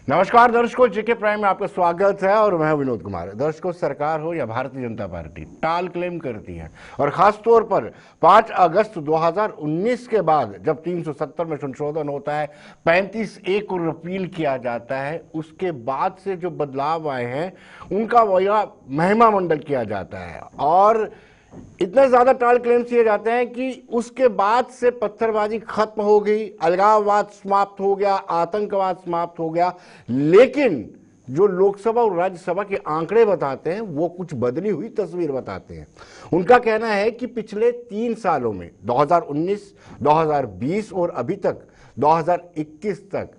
नमस्कार दर्शकों, जेके प्राइम में आपका स्वागत है और मैं विनोद कुमार। दर्शकों, सरकार हो या भारतीय जनता पार्टी टाल क्लेम करती है और खास तौर पर 5 अगस्त 2019 के बाद जब 370 में संशोधन होता है, 35A को रिपील किया जाता है, उसके बाद से जो बदलाव आए हैं उनका वह महिमा मंडल किया जाता है और इतने ज्यादा टाल क्लेम्स किए जाते हैं कि उसके बाद से पत्थरबाजी खत्म हो गई, अलगाववाद समाप्त हो गया, आतंकवाद समाप्त हो गया। लेकिन जो लोकसभा और राज्यसभा के आंकड़े बताते हैं वो कुछ बदली हुई तस्वीर बताते हैं। उनका कहना है कि पिछले 3 सालों में 2019, 2020 और अभी तक 2021 तक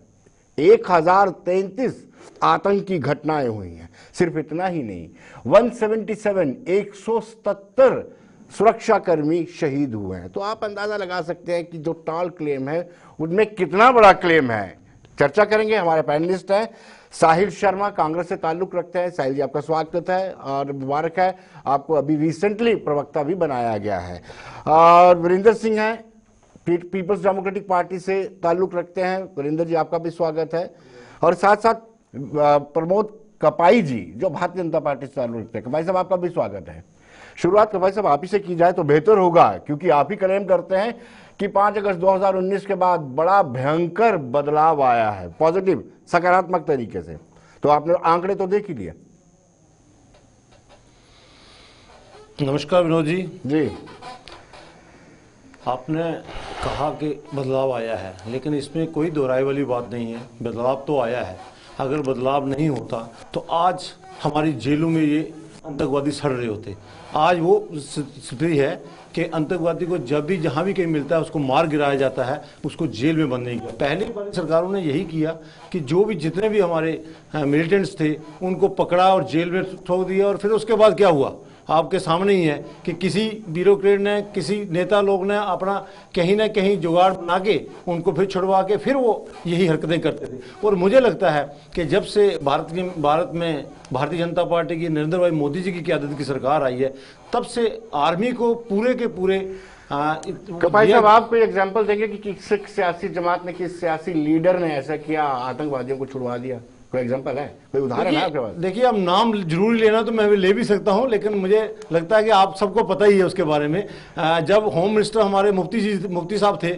1033 आतंकी घटनाएं हुई हैं। सिर्फ इतना ही नहीं, 177 सुरक्षाकर्मी शहीद हुए हैं। तो आप अंदाजा लगा सकते हैं कि जो टाल क्लेम है उनमें कितना बड़ा क्लेम है। चर्चा करेंगे। हमारे पैनलिस्ट हैं साहिल शर्मा, कांग्रेस से ताल्लुक रखते हैं। साहिल जी, आपका स्वागत है और मुबारक है, आपको अभी रिसेंटली प्रवक्ता भी बनाया गया है। और वीरेंद्र सिंह हैं, पीपल्स डेमोक्रेटिक पार्टी से ताल्लुक रखते हैं। वीरेंद्र जी, आपका भी स्वागत है। और साथ साथ प्रमोद कपाई जी, जो भारतीय जनता पार्टी से ताल्लुक रखते हैं। कपाई साहब, आपका भी स्वागत है। शुरुआत कपाई साहब आप ही से की जाए तो बेहतर होगा, क्योंकि आप ही क्लेम करते हैं कि 5 अगस्त 2019 के बाद बड़ा भयंकर बदलाव आया है, पॉजिटिव सकारात्मक तरीके से। तो आपने आंकड़े तो देख ही लिए। नमस्कार विनोद जी। जी, आपने कहा कि बदलाव आया है, लेकिन इसमें कोई दोहराई वाली बात नहीं है। बदलाव तो आया है। अगर बदलाव नहीं होता तो आज हमारी जेलों में ये आतंकवादी सड़ रहे होते। आज वो स्थिति है कि आतंकवादी को जब भी जहाँ भी कहीं मिलता है उसको मार गिराया जाता है, उसको जेल में बंद नहीं किया। पहले वाली सरकारों ने यही किया कि जो भी जितने भी हमारे मिलिटेंट्स थे उनको पकड़ा और जेल में ठोक दिया। और फिर उसके बाद क्या हुआ आपके सामने ही है कि किसी ब्यूरोक्रेट ने, किसी नेता लोग ने अपना कहीं ना कहीं जुगाड़ बना के उनको फिर छुड़वा के फिर वो यही हरकतें करते थे। और मुझे लगता है कि जब से भारत में भारतीय जनता पार्टी की नरेंद्र भाई मोदी जी की क़यादत की सरकार आई है, तब से आर्मी को पूरे के पूरे कपाई साहब, आप कोई एग्जांपल देंगे कि किस सियासी जमात ने, किस सियासी लीडर ने ऐसा किया, आतंकवादियों को छुड़वा दिया? कोई एग्जांपल है, कोई उदाहरण है आपके पास? देखिए, अब नाम जरूरी लेना तो मैं भी ले भी सकता हूं, लेकिन मुझे लगता है कि आप सबको पता ही है उसके बारे में। जब होम मिनिस्टर हमारे मुफ्ती साहब थे,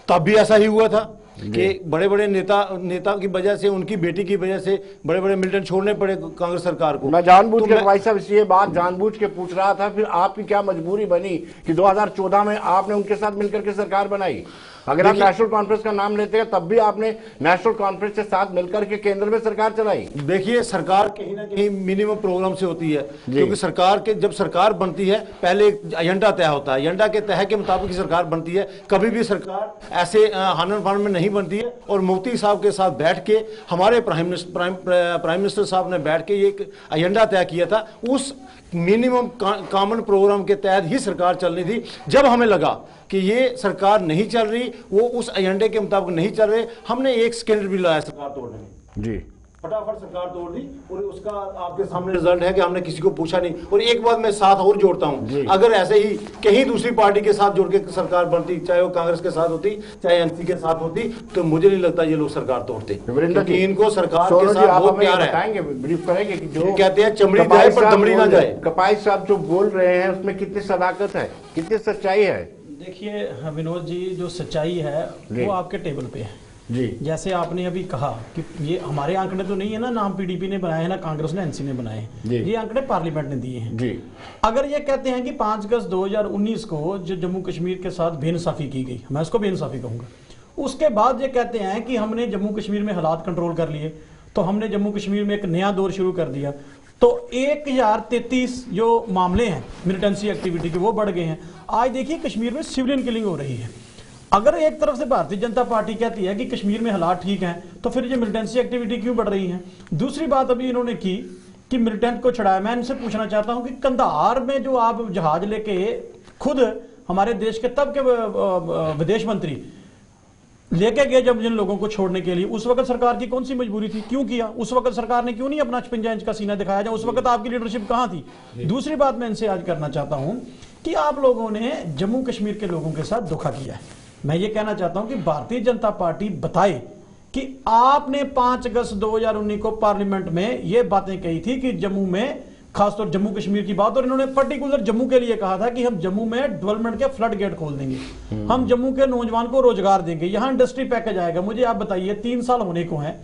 तब भी ऐसा ही हुआ था कि बड़े बड़े नेता की वजह से, उनकी बेटी की वजह से बड़े बड़े मिलिटेंट छोड़ने पड़े कांग्रेस सरकार को। मैं जानबूझ के भाई साहब ये बात जानबूझ के पूछ रहा था, फिर आपकी क्या मजबूरी बनी कि 2014 में आपने उनके साथ मिलकर के सरकार बनाई? अगर आप नेशनल कॉन्फ्रेंस का नाम लेते हैं तब भी आपने नेशनल कॉन्फ्रेंस के साथ मिलकर के केंद्र में सरकार चलाई। देखिए, सरकार कहीं ना कहीं मिनिमम प्रोग्राम से होती है, क्योंकि जब सरकार बनती है पहले एक एजेंडा तय होता है। एजेंडा के तय के मुताबिक सरकार बनती है। कभी भी सरकार ऐसे हानन फान में नहीं बनती है। और मुफ्ती साहब के साथ बैठ के हमारे प्राइम मिनिस्टर साहब ने बैठ के एक एजेंडा तय किया था। उस मिनिमम कॉमन प्रोग्राम के तहत ही सरकार चलनी थी। जब हमें लगा कि ये सरकार नहीं चल रही, वो उस एजेंडे के मुताबिक नहीं चल रहे, हमने एक सेकेंड भी लाया सरकार तोड़ने में। जी, फटाफट सरकार तोड़ दी। और उसका आपके सामने रिजल्ट है कि हमने किसी को पूछा नहीं। और एक बात मैं साथ और जोड़ता हूं, अगर ऐसे ही कहीं दूसरी पार्टी के साथ जोड़ के सरकार बनती, चाहे वो कांग्रेस के साथ होती, चाहे एनसी के साथ होती, तो मुझे नहीं लगता ये लोग सरकार तोड़ते। क्योंकि इनको सरकार के साथ बहुत प्यार है। ब्रीफ करेंगे कि जो कहते हैं चमड़ी जाए पर दमड़ी ना जाए। कपाई साहब जो बोल रहे हैं उसमें कितनी सदाकत है, कितनी सच्चाई है? देखिए विनोद जी, जो सच्चाई है वो आपके टेबल पे है जी। जैसे आपने अभी कहा कि ये हमारे आंकड़े तो नहीं है ना हम पीडीपी ने बनाए हैं, ना कांग्रेस ने, एनसी ने बनाए हैं। ये आंकड़े पार्लियामेंट ने दिए हैं जी। अगर ये कहते हैं कि 5 अगस्त 2019 को जो जम्मू कश्मीर के साथ बेइंसाफी की गई, मैं उसको बेइंसाफी कहूंगा, उसके बाद ये कहते हैं कि हमने जम्मू कश्मीर में हालात कंट्रोल कर लिए, तो हमने जम्मू कश्मीर में एक नया दौर शुरू कर दिया, तो 1033 जो मामले हैं मिलिटेंसी एक्टिविटी के वो बढ़ गए हैं। आज देखिए कश्मीर में सिविलियन किलिंग हो रही है। अगर एक तरफ से भारतीय जनता पार्टी कहती है कि कश्मीर में हालात ठीक हैं, तो फिर ये मिलिटेंसी एक्टिविटी क्यों बढ़ रही है? दूसरी बात अभी इन्होंने की कि मिलिटेंट को छुड़ाया। मैं इनसे पूछना चाहता हूं कि कंधार में जो आप जहाज लेके खुद हमारे देश के तब के विदेश मंत्री लेके गए जब जिन लोगों को छोड़ने के लिए, उस वक्त सरकार की कौन सी मजबूरी थी? क्यों किया? उस वक्त सरकार ने क्यों नहीं अपना 56 इंच का सीना दिखाया? जाए उस वक्त आपकी लीडरशिप कहां थी? दूसरी बात मैं इनसे आज करना चाहता हूं कि आप लोगों ने जम्मू कश्मीर के लोगों के साथ धोखा किया है। मैं ये कहना चाहता हूं कि भारतीय जनता पार्टी बताए कि आपने 5 अगस्त 2019 को पार्लियामेंट में ये बातें कही थी कि जम्मू में, खासतौर जम्मू कश्मीर की बात, और इन्होंने पर्टिकुलर जम्मू के लिए कहा था कि हम जम्मू में डेवलपमेंट के फ्लड गेट खोल देंगे, हम जम्मू के नौजवान को रोजगार देंगे, यहां इंडस्ट्री पैकेज आएगा। मुझे आप बताइए 3 साल होने को हैं,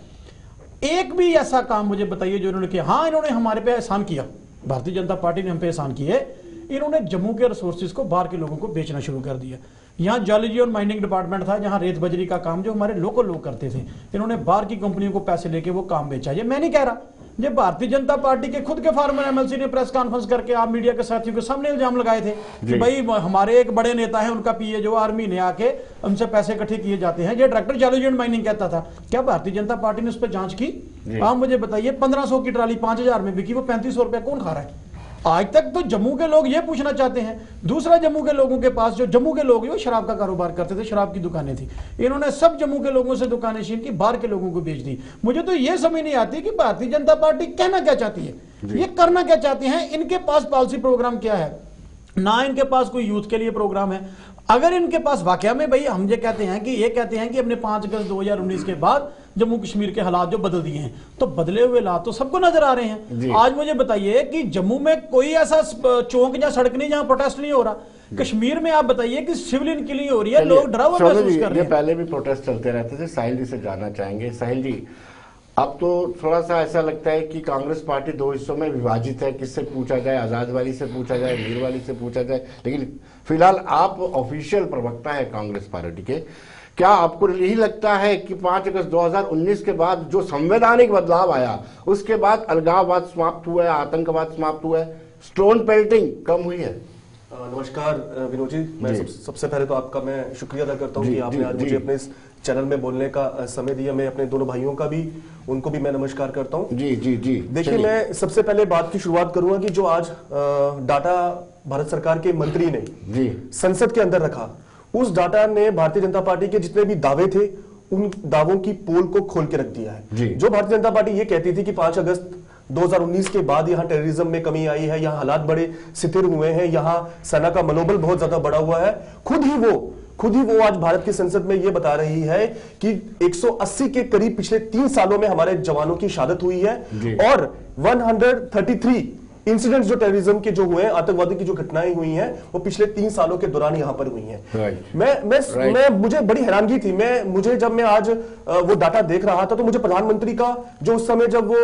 एक भी ऐसा काम मुझे बताइए जो इन्होंने किया। हाँ, इन्होंने हमारे पे एहसान किया, भारतीय जनता पार्टी ने हम पे एहसान किए, इन्होंने जम्मू के रिसोर्सेज को बाहर के लोगों को बेचना शुरू कर दिया। यहाँ जियोलॉजी और माइनिंग डिपार्टमेंट था, जहाँ रेत बजरी का काम जो हमारे लोकल लोग करते थे, इन्होंने बाहर की कंपनियों को पैसे लेके वो काम बेचा। ये मैं नहीं कह रहा, ये भारतीय जनता पार्टी के खुद के फार्मर एमएलसी ने प्रेस कॉन्फ्रेंस करके आप मीडिया के साथियों के सामने इल्जाम लगाए थे कि भाई हमारे एक बड़े नेता है, उनका पीए जो आर्मी ने आके उनसे पैसे इकट्ठे किए जाते हैं। ये डायरेक्टर जियोलॉजी एंड माइनिंग कहता था। क्या भारतीय जनता पार्टी ने उस पर जांच की? आप मुझे बताइए, 1500 की ट्राली 5000 में बिकी, वो 3500 रुपया कौन खा रहा है? आज तक तो जम्मू के लोग ये पूछना चाहते हैं। दूसरा, जम्मू के लोगों के पास, जो जम्मू के लोग जो शराब का कारोबार करते थे, शराब की दुकानें थी, इन्होंने सब जम्मू के लोगों से दुकानें छीन की, बाहर के लोगों को बेच दी। मुझे तो ये समझ नहीं आती कि भारतीय जनता पार्टी कहना क्या चाहती है, ये करना क्या चाहते हैं। इनके पास पॉलिसी प्रोग्राम क्या है? ना इनके पास कोई यूथ के लिए प्रोग्राम है। अगर इनके पास वाकया में भाई हम ये कहते हैं कि हमने 5 अगस्त 2019 के बाद जम्मू कश्मीर के हालात जो बदल दिए हैं, तो बदले हुए हालात तो सबको नजर आ रहे हैं। आज मुझे बताइए कि जम्मू में कोई ऐसा चौक या सड़क नहीं जहां प्रोटेस्ट नहीं हो रहा। कश्मीर में आप बताइए कि सिविलियन किलिंग हो रही है, लोग डरा हुआ महसूस कर रहे हैं। पहले भी प्रोटेस्ट चलते रहते थे। साहिल जी से जानना चाहेंगे। साहिल जी, अब तो थोड़ा सा ऐसा लगता है कि कांग्रेस पार्टी 2 हिस्सों में विभाजित है। किससे पूछा जाए, आजाद वाली से पूछा जाए, मीर वाली से पूछा जाए, लेकिन फिलहाल आप ऑफिशियल प्रवक्ता है कांग्रेस पार्टी के। क्या आपको यही लगता है कि 5 अगस्त 2019 के बाद जो संवैधानिक बदलाव आया, उसके बाद अलगाववाद समाप्त हुआ है, आतंकवाद समाप्त हुआ है, स्टोन पेल्टिंग कम हुई है? नमस्कार विनोद जी, मैं सबसे पहले तो आपका मैं शुक्रिया अदा करता हूं कि आपने आज मुझे अपने इस चैनल में बोलने का समय दिया। मैं अपने दोनों भाइयों का भी, उनको भी मैं नमस्कार करता हूं। जी जी जी। देखिए, मैं सबसे पहले बात की शुरुआत करूंगा कि जो आज डाटा भारत सरकार के मंत्री ने संसद के अंदर रखा, उस डाटा ने भारतीय जनता पार्टी के जितने भी दावे थे, उन दावों की पोल को खोल के रख दिया है। जो भारतीय जनता पार्टी ये कहती थी कि 5 अगस्त 2019 के बाद यहाँ टेररिज्म में कमी आई है, यहाँ हालात बड़े स्थिर हुए हैं, यहाँ सेना का मनोबल बहुत ज्यादा बढ़ा हुआ है, खुद ही वो आज भारत की संसद में ये बता रही है कि 180 के करीब पिछले 3 सालों में हमारे जवानों की शहादत हुई है और 133 इंसिडेंट्स जो टेररिज्म के जो हुए हैं, आतंकवादी की जो घटनाएं हुई हैं, वो पिछले 3 सालों के दौरान यहां पर हुई हैं। मुझे बड़ी हैरानगी थी। जब मैं आज वो डाटा देख रहा था, तो मुझे प्रधानमंत्री का, जो उस समय जब वो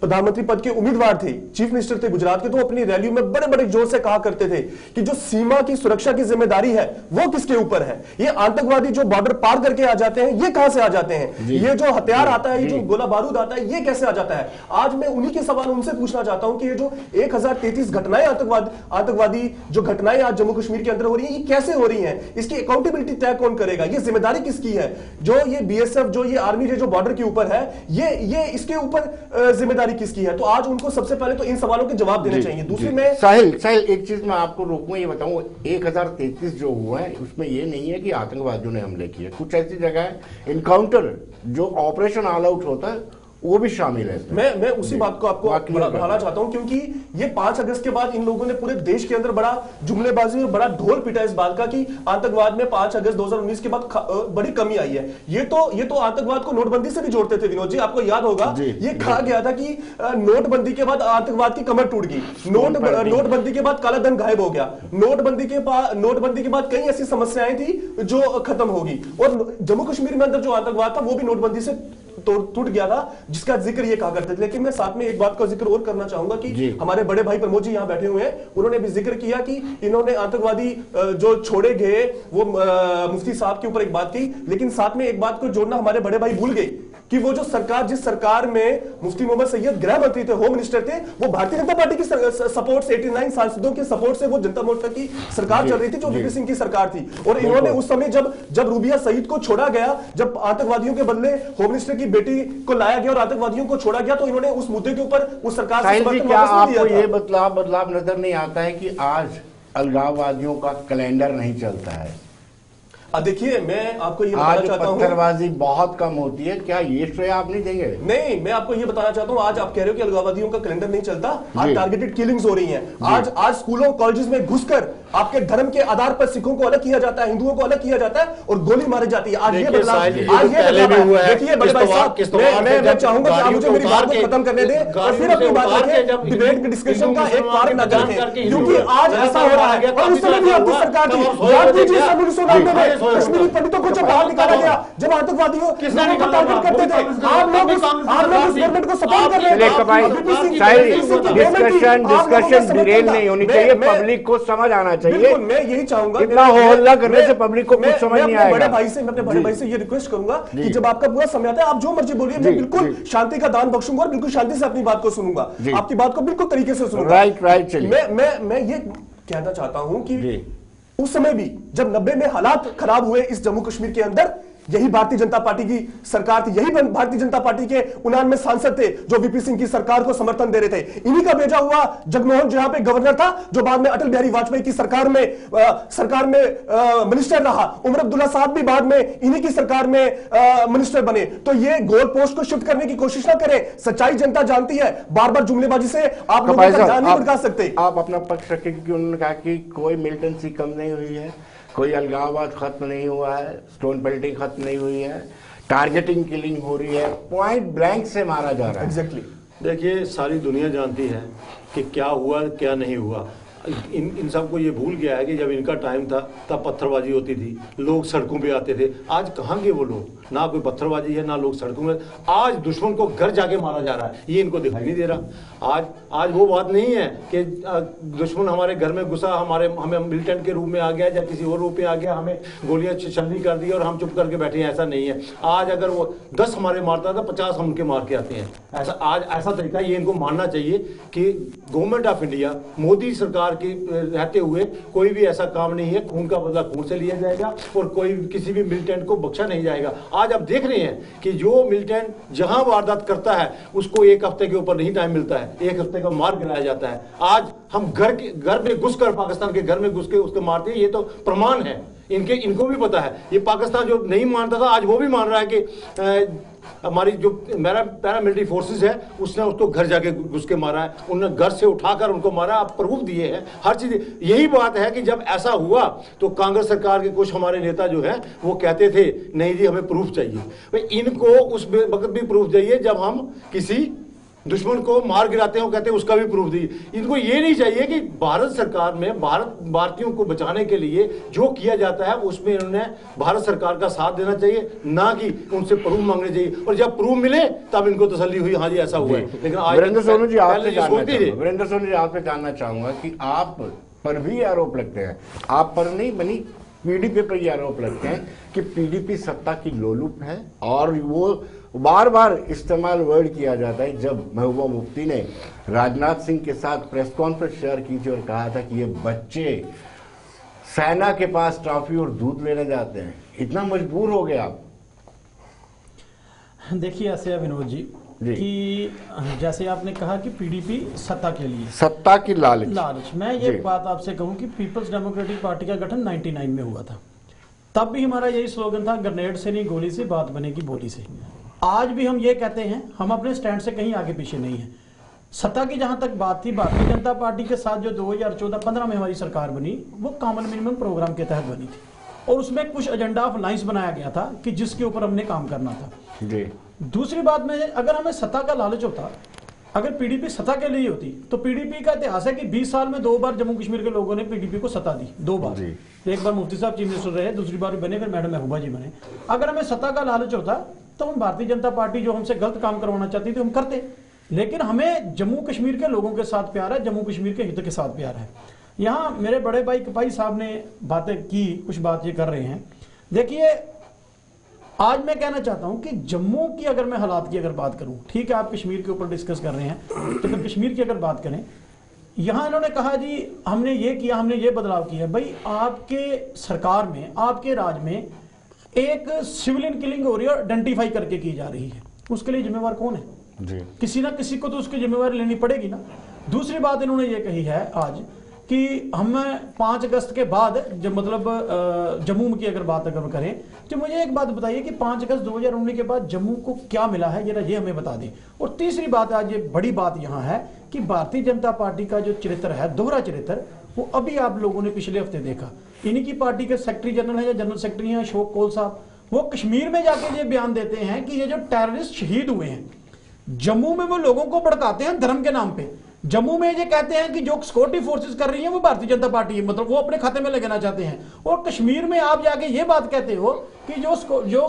प्रधानमंत्री पद के उम्मीदवार थे, चीफ मिनिस्टर थे गुजरात के, तो अपनी रैली में बड़े बड़े जोर से कहा करते थे कि जो सीमा की सुरक्षा की जिम्मेदारी है वो किसके ऊपर है? ये आतंकवादी जो बॉर्डर पार करके आ जाते हैं, ये कहां से आ जाते हैं? ये जो हथियार आता है, ये जो गोला बारूद आता है, ये कैसे आ जाता है? आज मैं उन्हीं के सवाल उनसे पूछना चाहता हूं कि जो 1033 घटनाएं आतंकवादी जो घटनाएं आज जम्मू कश्मीर के अंदर हो रही हैं, ये कैसे हो रही हैं? इसकी अकाउंटेबिलिटी तय कौन करेगा? ये जिम्मेदारी किसकी है? जो ये बीएसएफ, जो ये आर्मी जो बॉर्डर के ऊपर है, ये इसके ऊपर जिम्मेदारी किसकी है? तो आज उनको सबसे पहले तो इन सवालों के जवाब देने चाहिए। दूसरी में साहिल, एक चीज मैं आपको रोकूं, ये बताऊं, 1033 जो हुआ है उसमें ये नहीं है कि आतंकवादियों ने हमले किए। कुछ ऐसी जगह इनकाउंटर जो ऑपरेशन ऑल आउट होता है वो भी शामिल है। मैं उसी बात को आपको बढ़ाना चाहता हूं, क्योंकि ये 5 अगस्त के बाद इन लोगों ने पूरे देश के अंदर बड़ा जुमलेबाजी और बड़ा ढोल पीटा इस बात का कि आतंकवाद में 5 अगस्त 2019 के बाद बड़ी कमी आई है। ये तो आतंकवाद को नोटबंदी से भी जोड़ते थे विनोद जी, आपको याद होगा। ये कहा गया था कि नोटबंदी के बाद आतंकवाद की कमर टूट गई, नोटबंदी के बाद काला धन गायब हो गया, नोटबंदी के बाद कई ऐसी समस्याएं थी जो खत्म होगी, और जम्मू कश्मीर में अंदर जो आतंकवाद था वो भी नोटबंदी से टूट गया था, जिसका जिक्र ये कहा करते थे। लेकिन मैं साथ में एक बात का जिक्र और करना चाहूंगा कि हमारे बड़े भाई प्रमोद जी यहाँ बैठे हुए हैं, उन्होंने भी जिक्र किया कि इन्होंने आतंकवादी जो छोड़े गए वो मुफ्ती साहब के ऊपर एक बात की, लेकिन साथ में एक बात को जोड़ना हमारे बड़े भाई भूल गए कि वो जो सरकार, जिस सरकार में मुफ्ती मोहम्मद सैयद गृह मंत्री थे, होम मिनिस्टर थे, वो भारतीय जनता पार्टी की सपोर्ट से, 89 सांसदों के सपोर्ट से वो जनता मोर्चा की सरकार चल रही थी, जो वीपी सिंह की सरकार थी। और इन्होंने उस समय जब रूबिया सईद को छोड़ा गया, जब आतंकवादियों के बदले होम मिनिस्टर की बेटी को लाया गया और आतंकवादियों को छोड़ा गया, तो इन्होंने उस मुद्दे के ऊपर उस सरकार से समर्थन वापस नहीं लिया था। ये बदलाव नजर नहीं आता है कि आज अलगाववादियों का कैलेंडर नहीं चलता है? देखिए, मैं आपको ये बताना चाहता हूं, पत्थरबाजी बहुत कम होती है, क्या ये श्रेय आप नहीं देंगे? नहीं, मैं आपको ये बताना चाहता हूं, आज आप कह रहे हो कि अलगाववादियों का कैलेंडर नहीं चलता, आज टारगेटेड किलिंग्स हो रही हैं। आज स्कूलों कॉलेजेस में घुसकर आपके धर्म के आधार पर सिखों को अलग किया जाता है, हिंदुओं को अलग किया जाता है और गोली मारी जाती है। आज ये बदलाव, आज ये बदलाव है। देखिए बड़े भाई साहब, मैं चाहूंगा कि आप मुझे मेरी बात को खत्म करने दें और फिर अपनी बात रखें। डिबेट डिस्कशन का एक पार्ट न रखें, क्योंकि आज ऐसा हो रहा है। और उस समय भी आपकी सरकार थी, याद कीजिए 1999 में कश्मीरी पंडितों को जब बाहर निकाला गया, जब आतंकवादियों को टारगेट करते थे, आप लोग उस गवर्नमेंट को सपोर्ट कर रहे हैं। डिस्कशन डिरेल नहीं होनी चाहिए, पब्लिक को समझ आना चाहिए। मैं यही चाहूंगा, इतना हो हल्ला करने से पब्लिक को कुछ समझ नहीं आएगा। बड़े भाई से, मैं अपने बड़े भाई से ये रिक्वेस्ट करूंगा कि जब आपका पूरा समय आता है आप जो मर्जी बोलिए, मैं बिल्कुल शांति का दान बख्शूंगा और बिल्कुल शांति से अपनी बात को सुनूंगा, आपकी बात को बिल्कुल तरीके से सुनूंगा। राइट चलिए। मैं ये कहना चाहता हूं कि उस समय भी जब 90 में हालात खराब हुए इस जम्मू कश्मीर के अंदर, यही भारतीय जनता पार्टी की सरकार थी, यही भारतीय जनता पार्टी के 59 सांसद थे जो वीपी सिंह की सरकार को समर्थन दे रहे थे। इन्हीं का भेजा हुआ जगमोहन जहां पे गवर्नर था, जो बाद में अटल बिहारी वाजपेयी की सरकार में मिनिस्टर रहा, उमर अब्दुल्ला साहब भी बाद में इन्हीं की सरकार में मिनिस्टर बने। तो ये गोल पोस्ट को शिफ्ट करने की कोशिश ना करें, सच्चाई जनता जानती है, बार बार जुमलेबाजी से आप लोगों का ध्यान नहीं भटका सकते। आप अपना पक्ष रखें, क्योंकि उन्होंने कहा कि कोई मिलिटेंसी कम नहीं हुई है, कोई अलगाववाद खत्म नहीं हुआ है, स्टोन पेल्टिंग खत्म नहीं हुई है, टारगेटिंग किलिंग हो रही है, पॉइंट ब्लैंक से मारा जा रहा है। एग्जैक्टली। देखिए सारी दुनिया जानती है कि क्या हुआ क्या नहीं हुआ। इन सबको ये भूल गया है कि जब इनका टाइम था तब पत्थरबाजी होती थी, लोग सड़कों पे आते थे। आज कहाँ गए वो लोग? ना कोई पत्थरबाजी है, ना लोग सड़कों में। आज दुश्मन को घर जाके मारा जा रहा है, ये इनको दिखाई नहीं दे रहा। आज वो बात नहीं है कि दुश्मन हमारे घर में घुसा, हमें मिलिटेंट के रूप में आ गया या किसी और रूप में आ गया, हमें गोलियां चलनी कर दी और हम चुप करके बैठे हैं, ऐसा नहीं है। आज अगर वो 10 हमारे मारता था, 50 हम उनके मार के आते हैं। ऐसा तरीका ये इनको मानना चाहिए कि गवर्नमेंट ऑफ इंडिया, मोदी सरकार के रहते हुए कोई भी ऐसा काम नहीं है, खून का बदला खून से लिया जाएगा और कोई किसी भी मिलिटेंट को बख्शा नहीं जाएगा। आज आप देख रहे हैं कि जो मिलिटेंट जहां वारदात करता है उसको एक हफ्ते के ऊपर नहीं टाइम मिलता है, एक हफ्ते का मार गिराया जाता है। आज हम घर में घुसकर, पाकिस्तान के घर में घुस के उसको मारते हैं, ये तो प्रमाण है। इनको भी पता है। ये पाकिस्तान जो नहीं मानता था, आज वो भी मान रहा है कि हमारी जो पैरामिलिट्री फोर्सेस है उसने उसको घर जाके घुस के मारा है, उन्होंने घर से उठाकर उनको मारा। आप प्रूफ दिए हैं हर चीज। यही बात है कि जब ऐसा हुआ तो कांग्रेस सरकार के कुछ हमारे नेता जो है वो कहते थे नहीं जी हमें प्रूफ चाहिए। भाई इनको उस वक्त भी प्रूफ चाहिए जब हम किसी दुश्मन को मार गिराते हो, कहते हैं उसका भी प्रूफ दी। इनको ये नहीं चाहिए कि भारत सरकार में भारतीयों को बचाने के लिए जो किया जाता है उसमें इन्होंने भारत सरकार का साथ देना चाहिए, ना कि उनसे प्रूफ मांगने चाहिए। और जब प्रूफ मिले तब इनको तसल्ली हुई, हाँ जी ऐसा हुआ है। लेकिन आज वीरेंद्र सोनू जी आपसे जानना चाहूंगा कि आप पर भी आरोप लगते हैं, आप पर नहीं बनी पीडीपी पर ये आरोप लगते हैं कि पीडीपी सत्ता की लोलुप है, और वो बार बार इस्तेमाल वर्ड किया जाता है। जब महबूबा मुफ्ती ने राजनाथ सिंह के साथ प्रेस कॉन्फ्रेंस शेयर की थी और कहा था कि ये बच्चे सेना के पास ट्रॉफी और दूध लेने जाते हैं, इतना मजबूर हो गए आप? देखिए ऐसे है विनोद जी कि जैसे आपने कहा कि पीडीपी सत्ता के लिए, सत्ता की लालच। मैं ये बात आपसे कहूं कि पीपल्स डेमोक्रेटिक पार्टी का गठन 99 में हुआ था। तब भी हमारा यही स्लोगन था, ग्रेनेड से नहीं गोली से, बात बनेगी बोली से। आज भी हम ये कहते हैं, हम अपने स्टैंड से कहीं आगे पीछे नहीं है। सत्ता की जहां तक बात थी, भारतीय जनता पार्टी के साथ जो 2014-15 में हमारी सरकार बनी, वो कॉमन मिनिमम प्रोग्राम के तहत बनी थी, और उसमें कुछ एजेंडा ऑफ लाइंस बनाया गया था कि जिसके ऊपर हमने काम करना था जी। दूसरी बात में, अगर हमें सत्ता का लालच होता, अगर पीडीपी सत्ता के लिए होती, तो पीडीपी का इतिहास है कि 20 साल में 2 बार जम्मू कश्मीर के लोगों ने पीडीपी को सत्ता दी, 2 बार। एक बार मुफ्ती साहब चीफ मिनिस्टर रहे, दूसरी बार बने, फिर मैडम महबूबा जी बने। अगर हमें सत्ता का लालच होता तो हम भारतीय जनता पार्टी जो हमसे गलत काम करवाना चाहती थी हम करते, लेकिन हमें जम्मू कश्मीर के लोगों के साथ प्यार है, जम्मू कश्मीर के हित के साथ प्यार है। यहाँ मेरे बड़े भाई कपाई साहब ने बातें की, कुछ बात ये कर रहे हैं। देखिए आज मैं कहना चाहता हूं कि जम्मू की अगर मैं हालात की अगर बात करूं, ठीक है आप कश्मीर के ऊपर डिस्कस कर रहे हैं, तो फिर कश्मीर की अगर बात करें, यहां इन्होंने कहा जी हमने ये किया, हमने ये बदलाव किया। भाई आपके सरकार में, आपके राज में एक सिविलियन किलिंग हो रही है और आइडेंटिफाई करके की जा रही है, उसके लिए जिम्मेवार कौन है जी? किसी ना किसी को तो उसकी जिम्मेवारी लेनी पड़ेगी ना। दूसरी बात इन्होंने ये कही है आज कि हम 5 अगस्त के बाद, जब मतलब जम्मू की अगर बात अगर करें, तो मुझे एक बात बताइए कि 5 अगस्त 2019 के बाद जम्मू को क्या मिला है, ये हमें बता दें। और तीसरी बात, आज ये बड़ी बात यहां है कि भारतीय जनता पार्टी का जो चरित्र है, दोहरा चरित्र, वो अभी आप लोगों ने पिछले हफ्ते देखा। इन्हीं की पार्टी के सेक्रेटरी जनरल है या जनरल सेक्रेटरी हैं अशोक कौल साहब, वो कश्मीर में जाके ये बयान देते हैं कि ये जो टेररिस्ट शहीद हुए हैं जम्मू में, वो लोगों को भड़काते हैं धर्म के नाम पे। जम्मू में ये कहते हैं कि जो सिक्योरिटी फोर्सेस कर रही है वो भारतीय जनता पार्टी है, मतलब वो अपने खाते में लगाना चाहते हैं। और कश्मीर में आप जाके ये बात कहते हो कि जो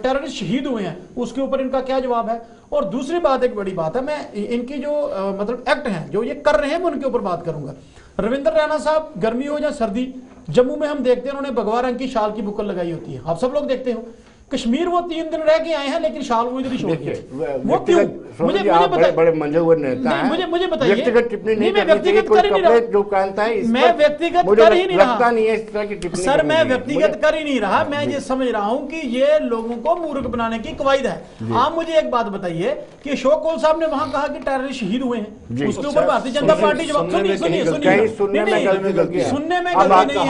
टेररिस्ट शहीद हुए हैं उसके ऊपर इनका क्या जवाब है। और दूसरी बात, एक बड़ी बात है, मैं इनकी जो मतलब एक्ट हैं जो ये कर रहे हैं मैं उनके ऊपर बात करूंगा। रविंद्र रैना साहब, गर्मी हो या सर्दी, जम्मू में हम देखते हैं उन्होंने भगवा रंग की शाल की बुकल लगाई होती है, आप सब लोग देखते हो। कश्मीर वो 3 दिन रह के आए हैं लेकिन शाल वो इधर ही छोड़ दिए। वो क्यों? मुझे बताइए। बड़े मंजे हुए नेता हैं, मुझे बताइए। व्यक्तिगत टिप्पणी नहीं मैं व्यक्तिगत कर ही नहीं रहा, जो कहता है मैं व्यक्तिगत कर ही नहीं रहा, नहीं है इस तरह की टिप्पणी सर मैं व्यक्तिगत कर ही नहीं रहा। मैं ये समझ रहा हूं कि ये लोगों को मूर्ख बनाने की कवायद है। आप मुझे एक बात बताइए कि अशोक कौल साहब ने वहां कहा कि टेररिस्ट शहीद हुए हैं, उसके ऊपर भारतीय जनता पार्टी जवाब सुनने में गलती नहीं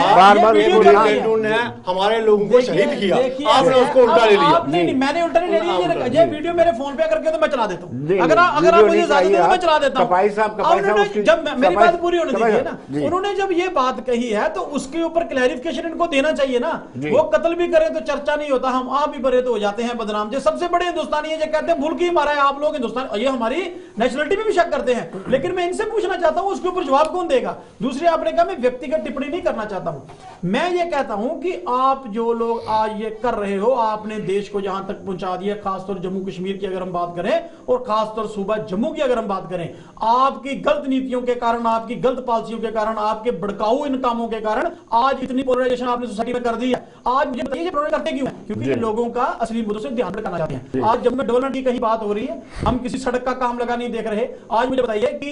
है। हमारे लोगों को शहीद किया, आपने उसको उल्टा ले लिया। नहीं, मैंने उल्टा नहीं ले लिया। ये वीडियो मेरे फोन पे करके तो मैं चला देता हूँ, अगर आप मुझे इजाजत दें तो मैं चला देता हूँ। जब मेरी बात पूरी होने दीजिए ना, उन्होंने जब ये बात कही है तो उसके ऊपर क्लैरिफिकेशन इनको देना चाहिए ना। वो कत्ल भी करें तो चर्चा नहीं होता, हम आप भी बड़े तो हो जाते हैं बदनाम। जो सबसे बड़े हिंदुस्तानी है जो कहते हैं मुल्क ही हमारा है, आप लोग हिंदुस्तान, ये हमारी नेशनलिटी में भी शक करते हैं। लेकिन मैं इनसे पूछना चाहता हूं उसके ऊपर जवाब कौन देगा। दूसरी, आपने कहा मैं व्यक्तिगत टिप्पणी नहीं करना चाहता हूं, मैं ये कहता हूं कि आप जो लोग आज ये कर रहे हो, आपने देश को जहां तक पहुंचा दिया, खासतौर जम्मू कश्मीर की अगर हम बात करें और खासतौर सूबा जम्मू की अगर हम बात करें, आपकी गलत नीतियों के कारण, आपकी गलत पॉलिसियों के कारण, आपके भड़काऊ इन कामों के कारण आज इतनी पोलराइजेशन आपने सोसाइटी में कर दी है। आज मुझे बताइए करते क्यों है? क्योंकि ये लोगों का असली मुद्दों से ध्यान भटकाना चाहते हैं। आज जब में डेवलपमेंट की कहीं बात हो रही है, हम किसी सड़क का काम लगा नहीं देख रहे। आज मुझे बताइए कि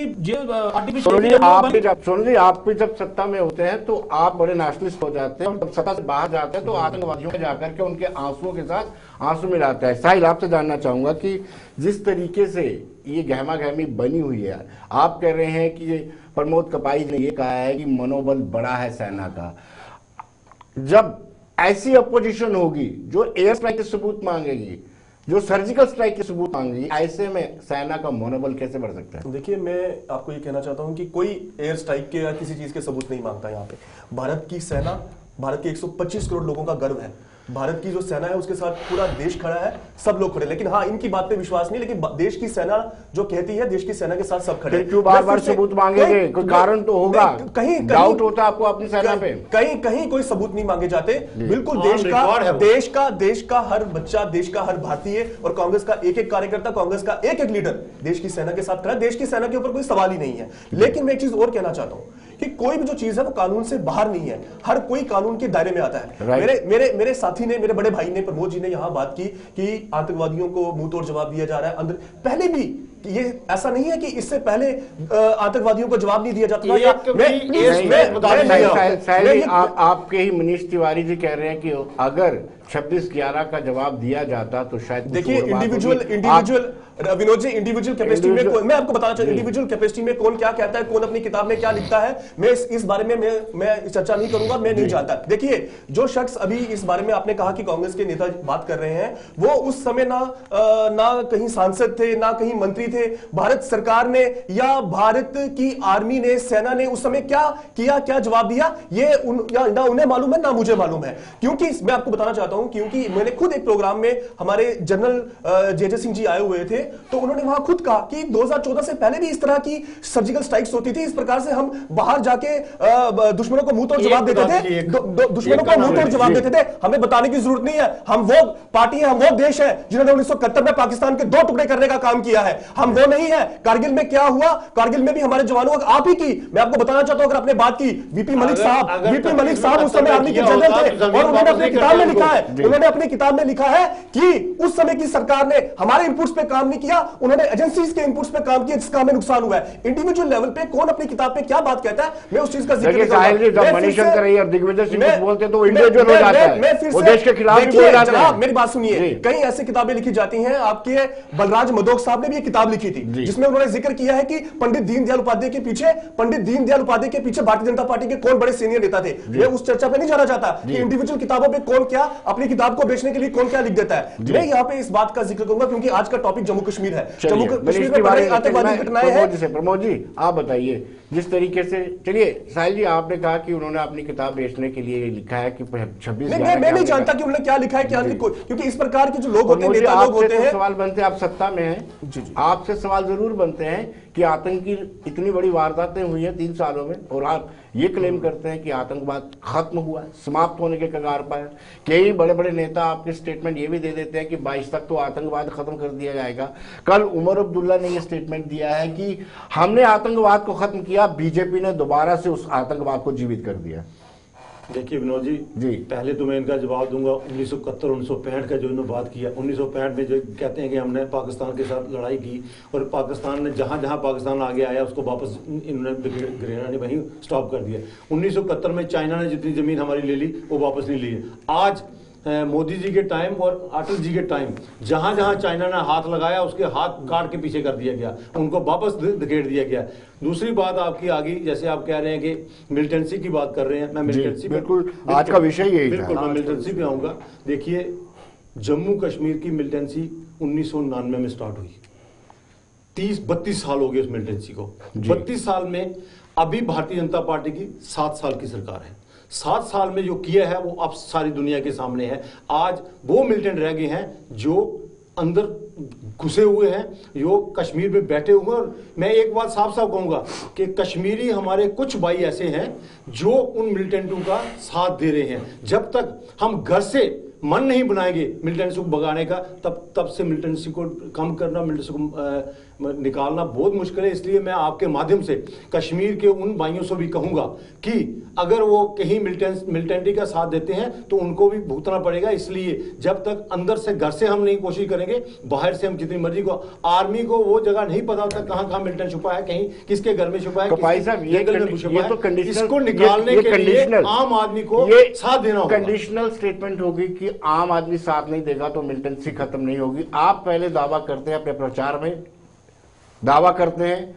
आप भी जब सत्ता में होते हैं तो आप बड़े नेशनलिस्ट हो जाते हैं, और जब सत्ता से बाहर जाते हैं तो आतंकवादियों में जाकर के उनके आंसुओं के साथ आंसू मिलाता है। साहिल, आपसे जानना चाहूंगा कि जिस तरीके से ये गहमा गहमी बनी हुई है, आप कह रहे हैं कि प्रमोद कपाई ने ये कहा है कि मनोबल बड़ा है सेना का, जब ऐसी अपोजिशन होगी जो एयर स्ट्राइक के सबूत मांगेगी, जो सर्जिकल स्ट्राइक के सबूत मांगेगी, ऐसे में सेना का मनोबल कैसे बढ़ सकता है? देखिए, मैं आपको ये कहना चाहता हूं कि कोई एयर स्ट्राइक के या किसी चीज के सबूत नहीं मांगता। यहाँ पे भारत की सेना, भारत के 125 करोड़ लोगों का गर्व है। भारत की जो सेना है उसके साथ पूरा देश खड़ा है, सब लोग खड़े। लेकिन हाँ, इनकी बात पे विश्वास नहीं, लेकिन देश की सेना जो कहती है, देश की सेना के साथ सब खड़े। क्यों बार-बार सबूत मांगेंगे? कोई कारण तो होगा, कहीं डाउट होता है आपको अपनी सेना पे? कहीं कोई सबूत नहीं मांगे जाते। बिल्कुल देश का हर बच्चा, देश का हर भारतीय और कांग्रेस का एक एक कार्यकर्ता, कांग्रेस का एक एक लीडर देश की सेना के साथ खड़ा है। देश की सेना के ऊपर कोई सवाल ही नहीं है। लेकिन मैं एक चीज और कहना चाहता हूं कि कोई भी जो चीज है वो कानून से बाहर नहीं है, हर कोई कानून के दायरे में आता है। मेरे साथी ने, मेरे बड़े भाई ने, प्रमोद जी ने यहां बात की कि आतंकवादियों को मुंह तोड़ जवाब दिया जा रहा है। अंदर पहले भी ये ऐसा नहीं है कि इससे पहले आतंकवादियों को जवाब नहीं दिया जाता। आपके ही मनीष तिवारी जी कह रहे हैं कि अगर 26/11 का जवाब दिया जाता तो शायद, देखिए individual Vinod ji, individual capacity में मैं आपको बताना चाहता हूं, इंडिविजुअल कैपेसिटी में कौन क्या कहता है, कौन अपनी किताब में क्या लिखता है, मैं इस बारे में मैं चर्चा नहीं करूंगा, मैं नहीं जानता। देखिए, जो शख्स अभी इस बारे में आपने कहा कि कांग्रेस के नेता बात कर रहे हैं, वो उस समय ना कहीं सांसद थे, ना कहीं मंत्री थे। भारत सरकार ने या भारत की आर्मी ने, सेना ने उस समय क्या किया, क्या जवाब दिया, ये ना उन्हें मालूम है ना मुझे मालूम है। क्योंकि मैं आपको बताना चाहता हूं, क्योंकि मैंने खुद एक प्रोग्राम में, हमारे जनरल जे सिंह जी आए हुए थे, तो उन्होंने वहां खुद कहा कि 2014 से पहले भी इस तरह की सर्जिकल स्ट्राइक्स होती थी। इस प्रकार से हम बाहर जाके दुश्मनों को मुंह तोड़ जवाब देते थे, दुश्मनों को मुंह तोड़ जवाब देते थे। हमें बताने की जरूरत नहीं है, हम वो पार्टी है, हम वो देश है जिन्होंने 1971 में पाकिस्तान के 2 टुकड़े करने का काम किया है। हम वो नहीं है। कारगिल में क्या हुआ, कारगिल में भी हमारे जवानों को आप ही की, मैं आपको बताना चाहता हूं, अगर आपने बात की, वीपी मलिक साहब उस समय आर्मी के जनरल थे और उन्होंने अपनी किताब में लिखा है, उन्होंने अपनी किताब में लिखा है कि उस समय की सरकार ने हमारे इनपुट्स पे काम नहीं किया, उन्होंने एजेंसीज के इनपुट्स पे काम किया, जिसका हमें नुकसान हुआ है। इंडिविजुअल लेवल पे कौन अपनी किताब पे क्या बात कहता है, मैं उस चीज का जिक्र नहीं करूंगा। मणिशंकर और दिग्विजय सिंह बोलते तो इंडिविजुअल हो जाता है, वो देश के खिलाफ भी बोल जाते हैं। मेरी बात सुनिए, कई ऐसी किताबें लिखी जाती हैं। आपके बलराज मधोक साहब ने भी एक किताब लिखी थी जिसमें उन्होंने जिक्र किया है कि पंडित दीनदयाल उपाध्याय के पीछे भारतीय जनता पार्टी के कौन बड़े सीनियर नेता थे। मैं उस चर्चा पे नहीं जाना चाहता कि इंडिविजुअल किताबों पे कौन क्या, अपनी किताब को बेचने के लिए कौन क्या लिख देता है। मैं यहाँ पे इस बात का जिक्र करूंगा क्योंकि आज का टॉपिक जम्मू कश्मीर है। जम्मू कश्मीर में बड़ी आतंकवादी घटनाएं हैं। प्रमोद जी, आप बताइए, जिस तरीके से, चलिए साहिल जी, आपने कहा कि उन्होंने अपनी किताब बेचने के लिए लिखा है कि 26 मैं नहीं जानता कि उन्होंने क्या लिखा है, क्या नहीं, क्योंकि इस प्रकार के जो लोग होते हैं, नेता लोग होते हैं। सवाल बनते हैं, आप सत्ता में हैं, आपसे सवाल जरूर बनते हैं कि आतंक की इतनी बड़ी वारदातें हुई हैं 3 सालों में, और आप ये क्लेम करते हैं कि आतंकवाद खत्म हुआ है, समाप्त होने के कगार पर है। कई बड़े बड़े नेता आपके स्टेटमेंट ये भी दे देते हैं कि 22 तक तो आतंकवाद खत्म कर दिया जाएगा। कल उमर अब्दुल्ला ने ये स्टेटमेंट दिया है कि हमने आतंकवाद को खत्म किया, बीजेपी ने दोबारा से उस आतंकवाद को जीवित कर दिया। देखिए विनोद जी, पहले तो मैं इनका जवाब दूंगा 1971 1965 का जो इन्होंने बात किया। 1965 में जो कहते हैं कि हमने पाकिस्तान के साथ लड़ाई की और पाकिस्तान ने जहां जहां पाकिस्तान आगे आया उसको वापस इन्होंने गिराना ने वहीं स्टॉप कर दिया। 1971 में चाइना ने जितनी जमीन हमारी ले ली वो वापस नहीं ली। आज मोदी जी के टाइम और अटल जी के टाइम जहां जहां चाइना ने हाथ लगाया उसके हाथ काट के पीछे कर दिया गया, उनको वापस धकेल दिया गया। दूसरी बात आपकी आ गई, जैसे आप कह रहे हैं कि मिलिटेंसी की बात कर रहे हैं, मैं मिलिटेंसी बिल्कुल आज का विषय यही था। बिल्कुल मैं मिलिटेंसी पे आऊंगा। देखिए जम्मू कश्मीर की मिलिटेंसी 1999 में स्टार्ट हुई, 30-32 साल हो गए उस मिलिटेंसी को। 32 साल में अभी भारतीय जनता पार्टी की 7 साल की सरकार है। 7 साल में जो किया है वो अब सारी दुनिया के सामने है। आज वो मिलिटेंट रह गए हैं जो अंदर घुसे हुए हैं, जो कश्मीर में बैठे हुए हैं। और मैं एक बात साफ साफ कहूंगा कि कश्मीरी हमारे कुछ भाई ऐसे हैं जो उन मिलिटेंटों का साथ दे रहे हैं। जब तक हम घर से मन नहीं बनाएंगे मिलिटेंसी को भगाने का, तब से मिलिटेंसी को कम करना, मिलिटेंसी को निकालना बहुत मुश्किल है। इसलिए मैं आपके माध्यम से कश्मीर के उन भाइयों से भी कहूंगा कि अगर वो कहीं मिलिटेंटी का साथ देते हैं तो उनको भी भुगतना पड़ेगा। इसलिए जब तक अंदर से घर से हम नहीं कोशिश करेंगे, बाहर से हम जितनी मर्जी को, आर्मी को वो जगह नहीं पता होता कहां कहां मिलिटेंट छुपा है, कहीं किसके घर में छुपा है, तो भाई साहब ये तो इसको निकालने के लिए आम आदमी को साथ देना होगा। कंडीशनल स्टेटमेंट होगी कि आम आदमी साथ नहीं देगा तो मिलिटेंसी खत्म नहीं होगी। आप पहले दावा करते हैं, अपने प्रचार में दावा करते हैं,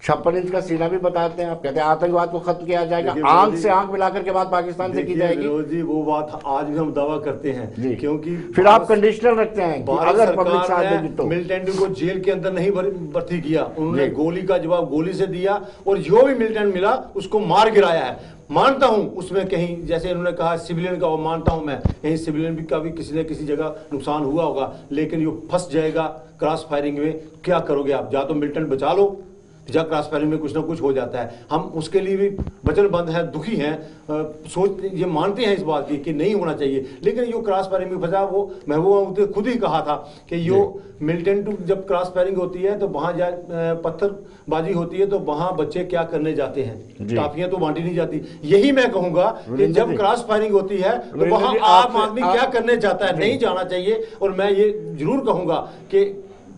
56 इंच का सीना भी बताते हैं, आप कहते हैं आतंकवाद को खत्म किया जाएगा, आंख से आंख मिलाकर के बात पाकिस्तान से की जाएगी। जी वो बात आज भी हम दावा करते हैं, क्योंकि फिर आप कंडीशनल रखते हैं कि अगर पब्लिक साथ देगी तो। मिलिटेंट को जेल के अंदर नहीं भर्ती किया, उन्होंने गोली का जवाब गोली से दिया और जो भी मिलिटेंट मिला उसको मार गिराया है। मानता हूं उसमें कहीं, जैसे इन्होंने कहा सिविलियन का, वो मानता हूं मैं, कहीं सिविलियन भी का भी किसी न किसी जगह नुकसान हुआ होगा, लेकिन ये फंस जाएगा क्रॉस फायरिंग में। क्या करोगे आप? या तो मिलिटेंट बचा लो, या क्रॉस फायरिंग में कुछ ना कुछ हो जाता है। हम उसके लिए भी वचनबद्ध हैं, दुखी हैं, सोच ये मानते हैं इस बात की कि नहीं होना चाहिए, लेकिन यो क्रॉस फायरिंग में फंसा। वो महबूबा मुफ्ती खुद ही कहा था कि यो मिलिटेंट जब क्रॉस फायरिंग होती है तो वहां पत्थरबाजी होती है तो वहां बच्चे क्या करने जाते हैं, टाफियां तो बांटी नहीं जाती। यही मैं कहूंगा कि जब क्रॉस फायरिंग होती है तो वहां आम आदमी क्या करने जाता है, नहीं जाना चाहिए। और मैं ये जरूर कहूंगा कि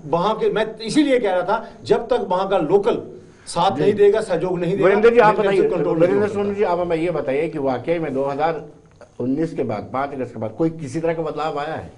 वहां के, मैं इसीलिए कह रहा था, जब तक वहां का लोकल साथ नहीं देगा, सहयोग नहीं देगा। वीरेंद्र जी आप बताइए, वीरेंद्र सोनी जी आप हमें ये बताइए कि वाकई में 2019 के बाद, 5 अगस्त के बाद कोई किसी तरह का बदलाव आया है?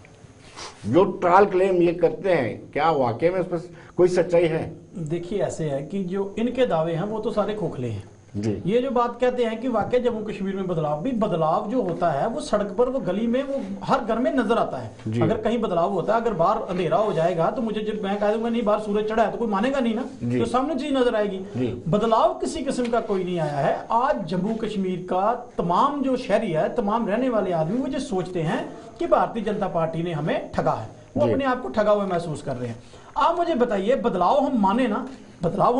जो ट्रायल क्लेम ये करते हैं, क्या वाकई में उस पर कोई सच्चाई है? देखिए ऐसे है कि जो इनके दावे हैं वो तो सारे खोखले हैं जी। ये जो बात कहते हैं कि वाकई जम्मू कश्मीर में बदलाव जो होता है वो सड़क पर, वो गली में, वो हर घर में नजर आता है। अगर कहीं बदलाव होता है, अगर बाहर अंधेरा हो जाएगा तो मुझे जब मैं कह दूंगा नहीं बाहर सूरज चढ़ा है तो कोई मानेगा नहीं ना, तो सामने चीज नजर आएगी। बदलाव किसी किस्म का कोई नहीं आया है। आज जम्मू कश्मीर का तमाम जो शहरी है, तमाम रहने वाले आदमी वो जो सोचते हैं कि भारतीय जनता पार्टी ने हमें ठगा है, वो अपने आप को ठगा हुआ महसूस कर रहे हैं। आप मुझे बताइए, बदलाव हम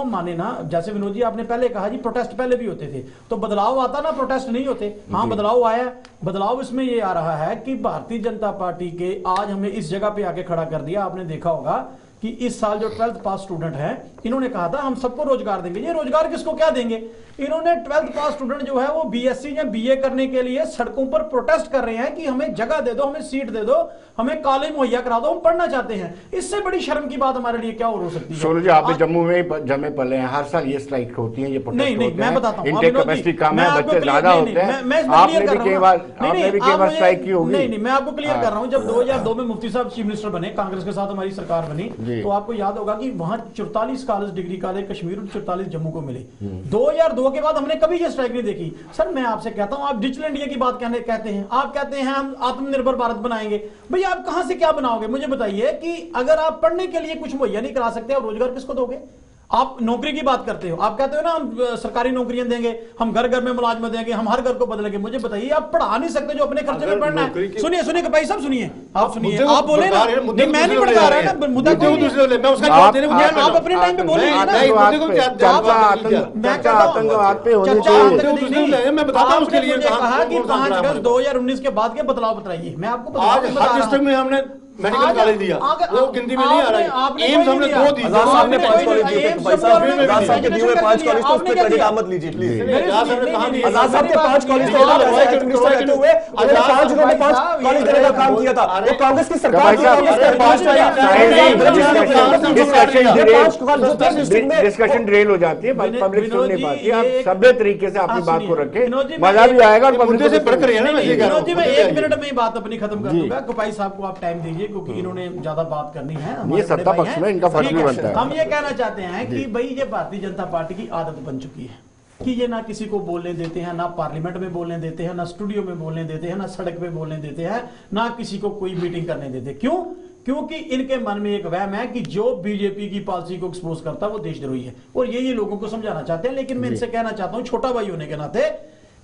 माने ना, जैसे विनोद जी आपने पहले कहा जी प्रोटेस्ट पहले भी होते थे, तो बदलाव आता ना, प्रोटेस्ट नहीं होते। हाँ बदलाव आया। बदलाव इसमें ये आ रहा है कि भारतीय जनता पार्टी के आज हमें इस जगह पे आके खड़ा कर दिया। आपने देखा होगा कि इस साल जो 12th पास स्टूडेंट हैं, इन्होंने कहा था हम सबको रोजगार देंगे। ये रोजगार किसको क्या देंगे? इन्होंने 12th पास स्टूडेंट जो है वो बीएससी या बीए करने के लिए सड़कों पर प्रोटेस्ट कर रहे हैं कि हमें जगह दे दो, हमें सीट दे दो, हमें कॉलेज मुहैया करा दो, हम पढ़ना चाहते हैं। इससे बड़ी शर्म की बात हमारे लिए क्या और हो सकती है? सोनू जी आप जम्मू में जमे पले हैं, हर साल ये स्ट्राइक होती है, ये प्रोटेस्ट नहीं, मैं बताता हूं, इनटेक कैपेसिटी कम है, बच्चे ज्यादा होते हैं। आपने भी कई बार स्ट्राइक की होगी। नहीं, मैं आपको क्लियर कर रहा हूं। जब 2002 में मुफ्ती साहब चीफ मिनिस्टर बने, कांग्रेस के साथ हमारी सरकार बनी, तो आपको याद होगा कि वहां 44 कॉलेज, डिग्री कॉलेज कश्मीर और 44 जम्मू को मिले। 2002 के बाद हमने कभी स्ट्राइक नहीं देखी। सर मैं आपसे कहता हूं, आप डिजिटल इंडिया की बात कहते हैं, आप कहते हैं हम आत्मनिर्भर भारत बनाएंगे। भैया आप कहां से क्या बनाओगे? मुझे बताइए कि अगर आप पढ़ने के लिए कुछ मुहैया नहीं करा सकते, आप रोजगार किसको दोगे? आप नौकरी की बात करते हो, आप कहते हो ना हम सरकारी नौकरियां देंगे, हम घर घर में मुलाजमत देंगे, हम हर घर को बदलेंगे। मुझे बताइए, आप पढ़ा नहीं सकते जो अपने खर्चे में पढ़ना है? सुनिए सुनिए भाई साहब, सुनिए आप सुनिए, आप बोले ना, नहीं मैं नहीं भड़का रहा ना, मुद्दा कोई नहीं, मैं उसका जवाब देने को, आप अपने टाइम पे बोलिए ना। आतंकवाद पे होनी चाहिए। मैं बताता हूं उसके लिए कहा कि 5 अगस्त 2019 के बाद के बदलाव बताइए। मैं आपको आज हर डिस्ट्रिक्ट में हमने मेडिकल कॉलेज दिया, वो गिनती में नहीं आ रहा है। एम्स हमने 2 दी, आजाद साहब ने 5 कॉलेज दिए, भाई साहब आजाद साहब के दिए हुए 5 कॉलेज तो उस पे क्रेडिट आप मत लीजिए प्लीज। आजाद साहब के 5 कॉलेज के बाद एजुकेशन मिनिस्टर रहते हुए उन्होंने 5 कॉलेज देने का काम किया था। वो कांग्रेस की सरकार की डिस्कशन ड्रेल हो जाती है, पब्लिक सुन नहीं पाती। आप सभ्य तरीके से अपनी बात को रखें, मजा भी आएगा और मुद्दे से बढ़कर है ना। मैं मैं 1 मिनट में ही बात अपनी खत्म कर दूंगा। गोपाई साहब को आप टाइम दीजिए, क्योंकि इन्होंने ज्यादा बात करनी है। ये सत्ता पक्ष में इनका फर्ज भी बनता है। हम ये कहना चाहते हैं कि भाई ये भारतीय जनता पार्टी की आदत बन चुकी है कि ये ना किसी को बोलने देते हैं, ना पार्लियामेंट में बोलने देते हैं, ना स्टूडियो में बोलने देते हैं, ना सड़क पे बोलने देते हैं, ना किसी को कोई मीटिंग करने देते। क्यों? क्योंकि इनके मन में एक वहम है कि जो बीजेपी की पॉलिसी को एक्सपोज करता है वो देशद्रोही है, और ये लोगों को समझाना चाहते हैं। लेकिन मैं इनसे कहना चाहता हूं, छोटा भाई होने के नाते,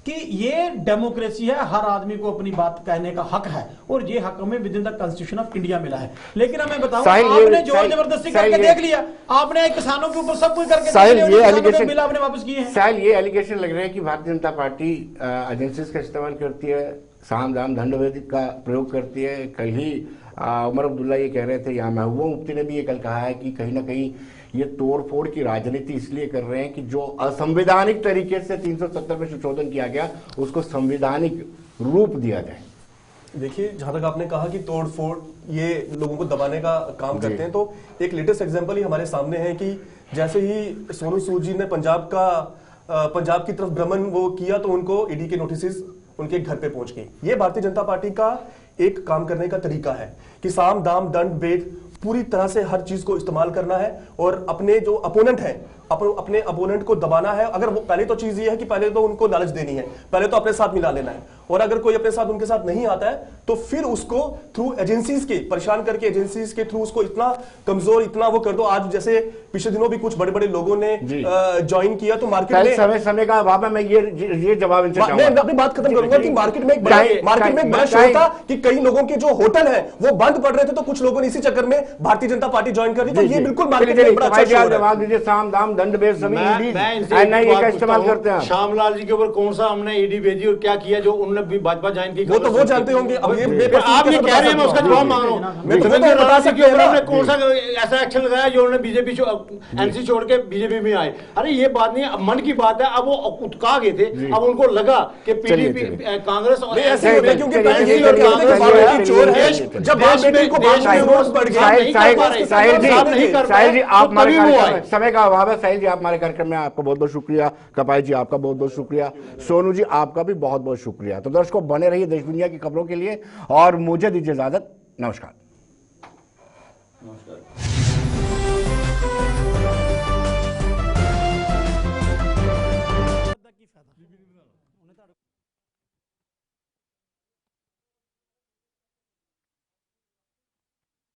कि ये डेमोक्रेसी है, हर आदमी को अपनी बात कहने का हक है, और ये हक हमें with in the constitution of India मिला है। लेकिन हमें बताओ, आपने जोर जबरदस्ती करके देख लिया, आपने किसानों के ऊपर सब कुछ करके बिल आपने वापस किए हैं। साहिल, ये एलिगेशन लग रहे हैं कि भारतीय जनता पार्टी एजेंसीज का इस्तेमाल करती है, साम दाम दंड भेद का प्रयोग करती है। कल ही उमर अब्दुल्ला ये कह रहे थे, या महबूबा मुफ्ती ने भी ये कल कहा है कि कहीं ना कहीं ये तोड़ फोड़ की राजनीति इसलिए कर रहे हैं कि जो असंवैधानिक तरीके से 370 में संशोधन किया गया उसको संवैधानिक रूप दिया जाए। देखिए, जहां तक आपने कहा कि तोड़ फोड़ ये लोगों को दबाने का काम करते हैं, तो एक लेटेस्ट एग्जांपल ही हमारे सामने है कि जैसे ही सोनू सूद जी ने पंजाब की तरफ भ्रमण वो किया, तो उनको ईडी के नोटिस उनके घर पे पहुंच गई। ये भारतीय जनता पार्टी का एक काम करने का तरीका है कि साम दाम दंड भेद पूरी तरह से हर चीज को इस्तेमाल करना है, और अपने जो अपोनेंट है, अपने अपोनेंट को दबाना है। अगर वो पहले तो चीज ये है कि पहले तो उनको लालच देनी है, पहले तो अपने साथ मिला लेना है, और अगर कोई अपने साथ उनके साथ नहीं आता है तो फिर उसको थ्रू एजेंसीज के परेशान करके, एजेंसीज के थ्रू उसको इतना कमजोर, इतना वो कर दो। आज जैसे पिछले दिनों भी कुछ बड़े बड़े लोगों ने ज्वाइन किया, तो मार्केट में समय का अभाव है। मैं ये जवाब इनसे मैं अपनी बात खत्म करूंगा कि मार्केट में एक बड़ा शोर था कि कई लोगों के जो होटल है वो बंद पड़ रहे थे, तो कुछ लोगों ने इसी चक्कर में भारतीय जनता पार्टी ज्वाइन कर दी। तो ये बिल्कुल मार्केट में बड़ा अच्छा शोर है। जवाब दीजिए, साम दाम दंड भेद सभी एनआईए का इस्तेमाल करते हैं। श्यामलाल जी के ऊपर कौन सा हमने ईडी भेजी और क्या किया जो उन्होंने भी भाजपा ज्वाइन की? वो तो वो जानते होंगे। अब ये आप ये कह रहे हैं, मैं उसका जवाब मांग रहा हूं। मैं तो बता सकता हूं हमने कौन सा ऐसा एक्शन लगाया जो उन्होंने बीजेपी एनसी छोड़ के बीजेपी में आए। अरे ये बात नहीं, मन की बात है। अब वो उठका गए थे, अब उनको लगा कि पीडीपी कांग्रेस और ऐसे क्योंकि चोर है, जब बेटी को साहिल जी, आप हमारे समय का अभाव है। साहिल जी, आप हमारे कार्यक्रम में, आपका बहुत बहुत शुक्रिया। कपाई जी, आपका बहुत बहुत शुक्रिया। सोनू जी, आपका भी बहुत बहुत शुक्रिया। तो दर्शकों, बने रहिए देश दुनिया की खबरों के लिए, और मुझे दीजिए इजाजत। नमस्कार।